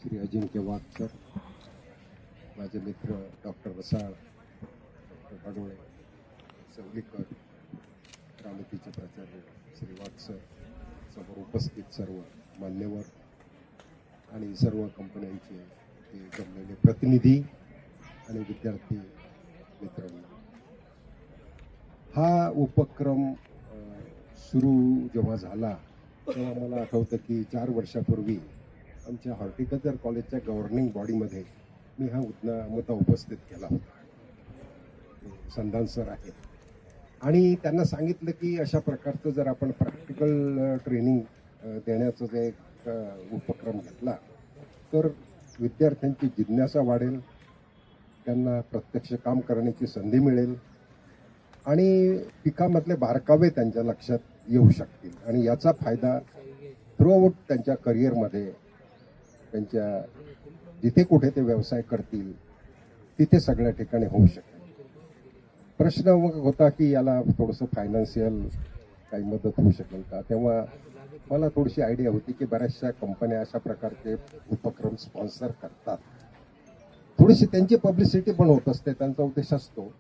श्री अजिंक्य वाघ sir, माझे मित्र doctor वसाळ, doctor बडोळे, सवलीकर, रामतीचे प्राचार्य श्री वाघ सर, समोर उपस्थित सर्व मान्यवर आणि सर्व कंपन्यांचे ते जमलेले प्रतिनिधी आणि विद्यार्थी मित्रांनो, हा उपक्रम सुरू जेव्हा झाला तेव्हा मला आठवतं की 4 वर्षापूर्वी आमच्या हॉर्टिकल्चर कॉलेजच्या गव्हर्निंग बॉडीमध्ये मी हा मुद्दा उपस्थित केला होता. संधान सर आहेत आणि त्यांना सांगितलं की अशा प्रकारचं जर आपण प्रॅक्टिकल ट्रेनिंग देण्याचा जे एक उपक्रम घेतला तर विद्यार्थ्यांची जिज्ञासा वाढेल, त्यांना प्रत्यक्ष काम करण्याची संधी मिळेल आणि पिकामधले बारकावे त्यांच्या लक्षात येऊ शकतील आणि याचा फायदा थ्रूआउट त्यांच्या करिअरमध्ये, त्यांच्या जिथे कुठे ते व्यवसाय करतील तिथे सगळ्या ठिकाणी होऊ शकेल. प्रश्न मग होता की याला थोडंसं फायनान्शियल काही मदत होऊ शकेल का. तेव्हा मला थोडीशी आयडिया होती की बऱ्याचशा कंपन्या अशा प्रकारचे उपक्रम स्पॉन्सर करतात, थोडीशी त्यांची पब्लिसिटी पण होत असते, त्यांचा उद्देश असतो,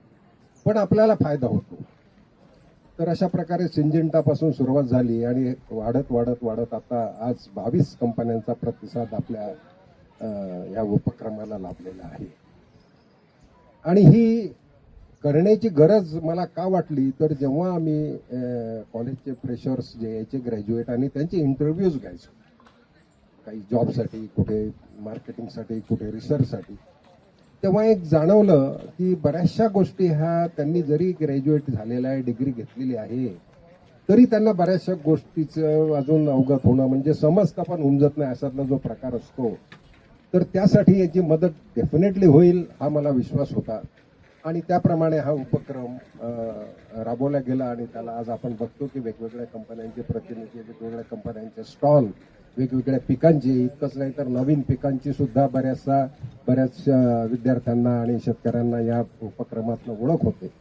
पण आपल्याला फायदा होतो. तर अशा प्रकारे सिंजेंटापासून सुरुवात झाली आणि वाढत वाढत वाढत आता आज 22 कंपन्यांचा प्रतिसाद आपल्या या उपक्रमाला लाभलेला आहे. आणि ही करण्याची गरज मला का वाटली तर जेव्हा आम्ही कॉलेजचे फ्रेशर्स जे यायचे ग्रॅज्युएट आणि त्यांचे इंटरव्ह्यूज घ्यायचो, काही जॉबसाठी, कुठे मार्केटिंगसाठी, कुठे रिसर्चसाठी, तेव्हा एक जाणवलं की बऱ्याचशा गोष्टी ह्या त्यांनी जरी ग्रॅज्युएट झालेला आहे, डिग्री घेतलेली आहे, तरी त्यांना बऱ्याचशा गोष्टीचं अजून अवगत होणं म्हणजे समजता पण उमजत नाही असातला जो प्रकार असतो. तर त्यासाठी याची मदत डेफिनेटली होईल हा मला विश्वास होता आणि त्याप्रमाणे हा उपक्रम राबवला गेला आणि त्याला आज आपण बघतो की वेगवेगळ्या कंपन्यांचे प्रतिनिधी, वेगवेगळ्या कंपन्यांचे स्टॉल, वेगवेगळ्या पिकांची, इतकंच नाही तर नवीन पिकांची सुद्धा बऱ्याच विद्यार्थ्यांना आणि शेतकऱ्यांना या उपक्रमातनं ओळख होते.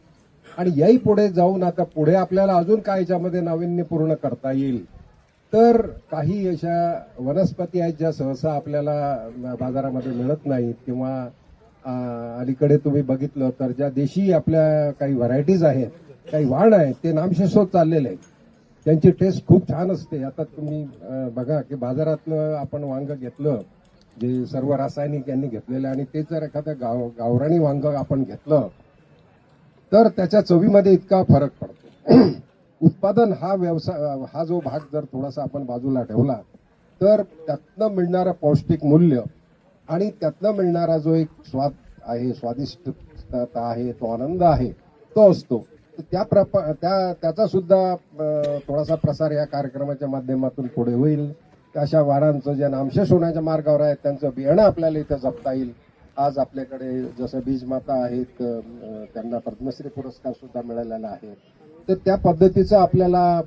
आणि याही पुढे जाऊन आता पुढे आपल्याला अजून काय याच्यामध्ये नाविन्यपूर्ण करता येईल तर काही अशा वनस्पती आहेत ज्या सहसा आपल्याला बाजारामध्ये मिळत नाहीत किंवा अलीकडे तुम्ही बघितलं तर ज्या देशी आपल्या काही व्हरायटीज आहेत, काही वाण आहेत, ते नामशेष होत चाललेले आहेत. त्यांची टेस्ट खूप छान असते. आता तुम्ही बघा की बाजारातलं आपण वांग घेतलं जे सर्व रासायनिक यांनी घेतलेलं आणि ते जर एखादं गावरानी वांग आपण घेतलं तर त्याच्या चवीमध्ये इतका फरक पडतो. उत्पादन हा व्यवसाय, हा जो भाग जर थोडासा आपण बाजूला ठेवला तर त्यातनं मिळणारं पौष्टिक मूल्य आणि त्यातनं मिळणारा जो एक स्वाद आहे, स्वादिष्टता आहे, तो आनंद आहे, तो असतो. त्याचा सुद्धा थोडासा प्रसार या कार्यक्रमाच्या माध्यमातून पुढे होईल. अशा वारांचं जे नामशेष होण्याच्या मार्गावर आहेत त्यांचं बियाणं आपल्याला इथं जपता येईल. आज आपल्याकडे जसं बीजमाता आहेत, त्यांना पद्मश्री पुरस्कार सुद्धा मिळालेला आहे. तर त्या पद्धतीचं आपल्याला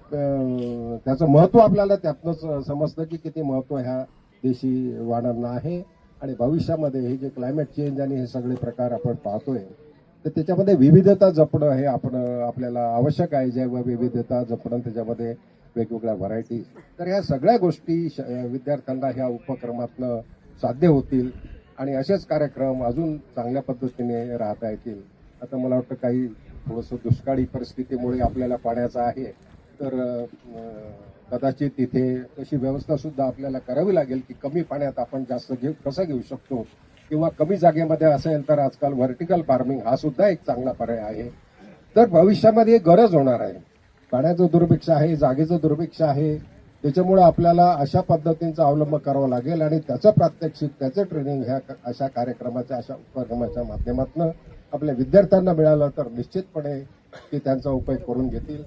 त्याचं महत्व आपल्याला त्यातनंच समजतं की किती महत्व ह्या देशी वाणांना आहे. आणि भविष्यामध्ये हे जे क्लायमेट चेंज आणि हे सगळे प्रकार आपण पाहतोय तर त्याच्यामध्ये विविधता जपणं हे आपल्याला आवश्यक आहे. जेव्हा विविधता जपणं, त्याच्यामध्ये वेगवेगळ्या व्हरायटी, तर ह्या सगळ्या गोष्टी विद्यार्थ्यांना ह्या उपक्रमातनं साध्य होतील आणि असेच कार्यक्रम अजून चांगल्या पद्धतीने राहता येतील. आता मला वाटतं काही थोडंसं दुष्काळी परिस्थितीमुळे आपल्याला पाण्याचं आहे तर कदाचित तिथे तशी व्यवस्था सुद्धा आपल्याला करावी लागेल की कमी पाण्यात आपण जास्त कसं घेऊ शकतो किंवा कमी जागेमध्ये असेल तर आजकाल व्हर्टिकल फार्मिंग हा सुद्धा एक चांगला पर्याय आहे. तर भविष्यामध्ये गरज होणार आहे, पाण्याचं दुर्भिक्ष आहे, जागेचं दुर्भिक्ष आहे. त्याच्यामुळे आपल्याला अशा पद्धतींचा अवलंब करावा लागेल आणि त्याचं प्रात्यक्षिक, त्याचं ट्रेनिंग ह्या अशा कार्यक्रमाच्या, अशा उपक्रमाच्या माध्यमातून आपल्या विद्यार्थ्यांना मिळालं तर निश्चितपणे ते त्यांचा उपयोग करून घेतील.